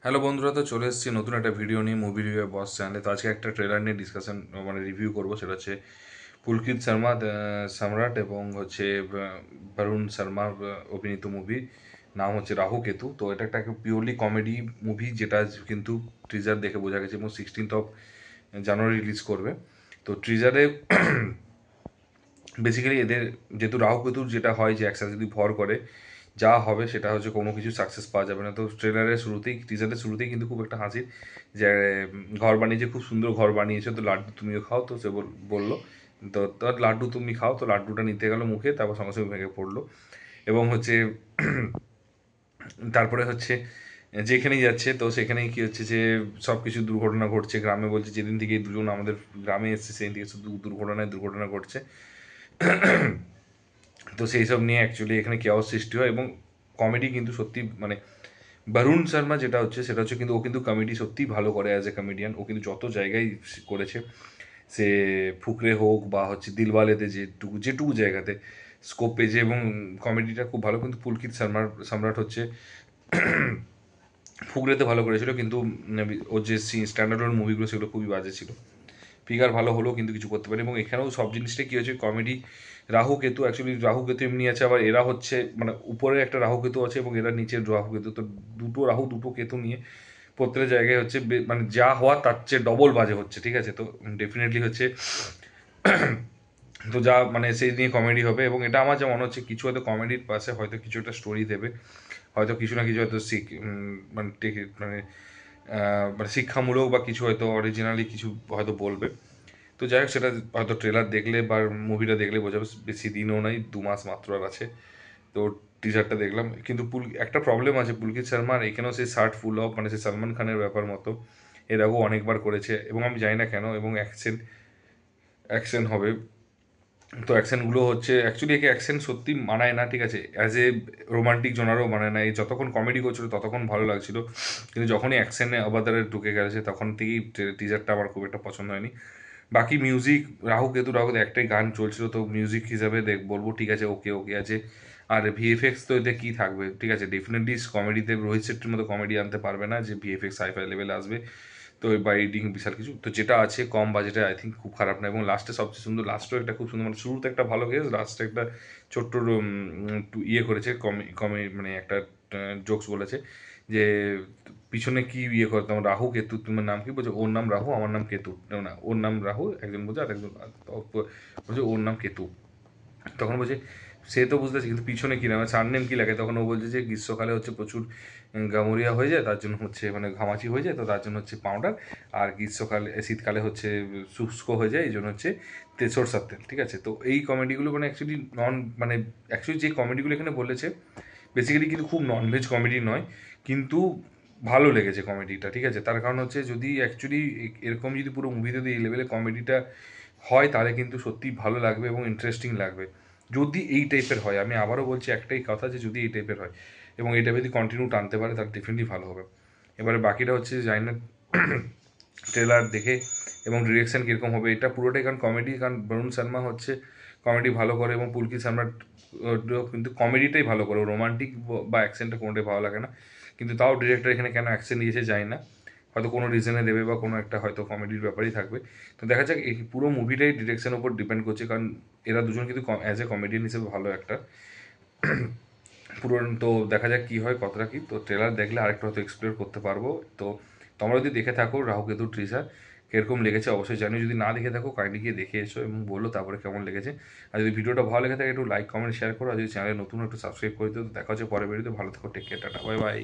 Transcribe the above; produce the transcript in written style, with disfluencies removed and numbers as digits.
Hello বন্ধুরা, তো চলে এসেছি নতুন একটা ভিডিও নিয়ে মুভি রিভিউ বস চ্যানেলে। তো আজকে একটা ট্রেলার নিয়ে ডিসকাশন মানে রিভিউ করবো। সেটা হচ্ছে পুলকিত শর্মা সম্রাট এবং হচ্ছে বরুণ শর্মার অভিনীত মুভি। নাম হচ্ছে রাহু কেতু। তো এটা একটা পিওরলি কমেডি মুভি, যেটা কিন্তু ট্রিজার দেখে বোঝা গেছে, এবং 16th জানুয়ারি রিলিজ করবে। তো ট্রিজারে বেসিক্যালি এদের যেহেতু রাহু কেতুর যেটা হয় যে একসাথে যদি ভর করে, যা হবে সেটা হচ্ছে কোনো কিছু সাকসেস পাওয়া যাবে না। তো ট্রেলারের শুরুতেই, টিজারের শুরুতেই কিন্তু খুব একটা হাসির যে ঘর বানিয়েছে, খুব সুন্দর ঘর বানিয়েছে, তো লাড্ডু তুমিও খাও। তো সে বললো তো তার লাড্ডু তুমি খাও। তো লাড্ডুটা নিতে গেল মুখে, তারপর সঙ্গে সঙ্গে ভেঙে পড়লো। এবং হচ্ছে তারপরে হচ্ছে যেখানেই যাচ্ছে, তো সেখানেই কি হচ্ছে যে সব কিছু দুর্ঘটনা ঘটছে গ্রামে। বলছে যেদিন থেকে এই দুজন আমাদের গ্রামে এসছে সেদিন থেকে শুধু দুর্ঘটনা ঘটছে। তো সেই সব নিয়ে অ্যাকচুয়ালি এখানে কেওয়াস সৃষ্টি হয়। এবং কমেডি কিন্তু সত্যি মানে বরুণ শর্মা যেটা হচ্ছে সেটা হচ্ছে কিন্তু ও কিন্তু কমেডি সত্যিই ভালো করে অ্যাজ এ কমেডিয়ান। ও কিন্তু যত জায়গায় করেছে, সে ফুকরে হোক বা হচ্ছে দিলওয়ালেতে, যেটুকু জায়গাতে স্কোপ পেয়েছে, এবং কমেডিটা খুব ভালো। কিন্তু পুলকিত সম্রাট হচ্ছে ফুকরেতে ভালো করেছিল, কিন্তু ওর যে স্ট্যান্ডার্ড মুভিগুলো সেগুলো খুবই বাজে ছিল। ফিগার ভালো হলেও কিন্তু কিছু করতে পারে। এবং এখানেও সব জিনিসটা কী হয়েছে, কমেডি। রাহু কেতু অ্যাকচুয়ালি, রাহু কেতু এমনি আছে, আবার এরা হচ্ছে মানে উপরে একটা রাহু কেতু আছে এবং এরা নিচের রাহু কেতু। তো দুটো রাহু দুটো কেতু নিয়ে প্রত্যেক জায়গায় হচ্ছে মানে যা হওয়ার তার চেয়ে ডবল বাজে হচ্ছে, ঠিক আছে। তো ডেফিনেটলি হচ্ছে, তো যা মানে সেই নিয়ে কমেডি হবে। এবং এটা আমার যা মনে হচ্ছে, কিছু হয়তো কমেডির পাশে হয়তো কিছু একটা স্টোরি দেবে, হয়তো কিছু না কিছু হয়তো মানে মানে মানে শিক্ষামূলক বা কিছু হয়তো অরিজিনালি কিছু হয়তো বলবে। তো যাই হোক, সেটা হয়তো ট্রেলার দেখলে বা মুভিটা দেখলে বোঝাবে। বেশি দিনও নাই, 2 মাস মাত্র আর আছে। তো টিজারটা দেখলাম, কিন্তু একটা প্রবলেম আছে পুলকিত শর্মার এখানেও সেই শার্ট ফুল অফ, মানে সেই সলমান খানের ব্যাপার মতো এর আগেও অনেকবার করেছে, এবং আমি জানি না কেন। এবং অ্যাকশন অ্যাকশন হবে, তো অ্যাকশনগুলো হচ্ছে অ্যাকচুয়ালি একে অ্যাকশন সত্যি মানায় না, ঠিক আছে। অ্যাজ এ রোমান্টিক জনারও মানায় না। এই যতক্ষণ কমেডি করছিল ততক্ষণ ভালো লাগছিল, কিন্তু যখনই অ্যাকশনে অবাদারে ঢুকে গেছে তখন থেকেই টিজারটা আমার খুব একটা পছন্দ হয়নি। বাকি মিউজিক, রাহু একটাই গান চলছিল, তো মিউজিক হিসাবে বলবো ঠিক আছে, ওকে ওকে আছে। আর ভিএফএক্স তো এতে কী থাকবে, ঠিক আছে। ডেফিনেটলি কমেডিতে রোহিত শেট্টির মতো কমেডি আনতে পারবে না, যে ভিএফএক্স হাইফাই লেভেলে আসবে। তো বা এডিটিং বিশাল কিছু, তো যেটা আছে কম বাজেটে আই থিঙ্ক খুব খারাপ না। এবং লাস্টে সবচেয়ে সুন্দর, লাস্টও একটা খুব সুন্দর, মানে শুরুতে একটা ভালো গেস, লাস্টে একটা ছোট্ট ইয়ে করেছে, কমে মানে একটা জোকস বলেছে যে পিছনে কি ইয়ে করে, তোমার রাহু কেতু, তোমার নাম কি বলছে, ওর নাম রাহু আমার নাম কেতু, না ওর নাম রাহু একজন বলছে, আর একজন বলছে ওর নাম কেতু। তখন বলছে সে তো বুঝতেছে, কিন্তু পিছনে কী নাম, সারনেম কী লাগে। তখন ও বলছে যে গ্রীষ্মকালে হচ্ছে প্রচুর গামুরিয়া হয়ে যায়, তার জন্য হচ্ছে মানে ঘামাচি হয়ে যায়, তো তার জন্য হচ্ছে পাউডার। আর শীতকালে হচ্ছে শুষ্ক হয়ে যায়, এই জন্য হচ্ছে সরষার তেল, ঠিক আছে। তো এই কমেডিগুলো মানে অ্যাকচুয়ালি মানে অ্যাকচুয়ালি যে কমেডিগুলো এখানে বলেছে বেসিক্যালি কিন্তু খুব ননভেজ কমেডি নয়, কিন্তু ভালো লেগেছে কমেডিটা, ঠিক আছে। তার কারণ হচ্ছে যদি অ্যাকচুয়ালি এরকম যদি পুরো মুভিতে যদি এই লেভেলে কমেডিটা হয়, তাহলে কিন্তু সত্যিই ভালো লাগবে এবং ইন্টারেস্টিং লাগবে। যদি এই টাইপের হয়, আমি আবারও বলছি একটাই কথা, যে যদি এই টাইপের হয় এবং এই টাইপের যদি কন্টিনিউ টানতে পারে, তাহলে ডেফিনেটলি ভালো হবে। এবারে বাকিটা হচ্ছে জানি না ট্রেলার দেখে এবং ডিরেকশন কীরকম হবে। এটা পুরোটাই কারণ কমেডি, কারণ বরুণ শর্মা হচ্ছে কমেডি ভালো করে, এবং পুলকিত সম্রাট কিন্তু কমেডিটাই ভালো করে, রোমান্টিক বা অ্যাকশনটা কোনোটাই ভালো লাগে না। কিন্তু তাও ডিরেক্টর এখানে কেন অ্যাকশন দিয়েছে জানি না, হয়তো কোনো রিজনে দেবে বা কোনো একটা হয়তো কমেডির ব্যাপারই থাকবে। তো দেখা যাক, এই পুরো মুভিটাই ডিরেকশনের উপর ডিপেন্ড করছে, কারণ এরা দুজন কিন্তু অ্যাজ এ কমেডিয়ান হিসেবে ভালো একটা পুরো। তো দেখা যাক কী হয়, কতটা কী। তো ট্রেলার দেখলে আরেকটু হয়তো এক্সপ্লোর করতে পারবো। তো তোমরা যদি দেখে থাকো রাহু কেতু ট্রিজার কীরকম লেগেছে অবশ্যই জানিও। যদি না দেখে থাকো কাইন্ডলি গিয়ে দেখে এসো এবং বলো তারপরে কেমন লেগেছে। আর যদি ভিডিওটা ভালো লেগে থাকে একটু লাইক কমেন্ট শেয়ার করো, আর যদি চ্যানেলে নতুন একটু সাবস্ক্রাইব করে দিও। তো দেখা হচ্ছে পরের ভিডিওতে। ভালো থেকো, take care, tata, bye by.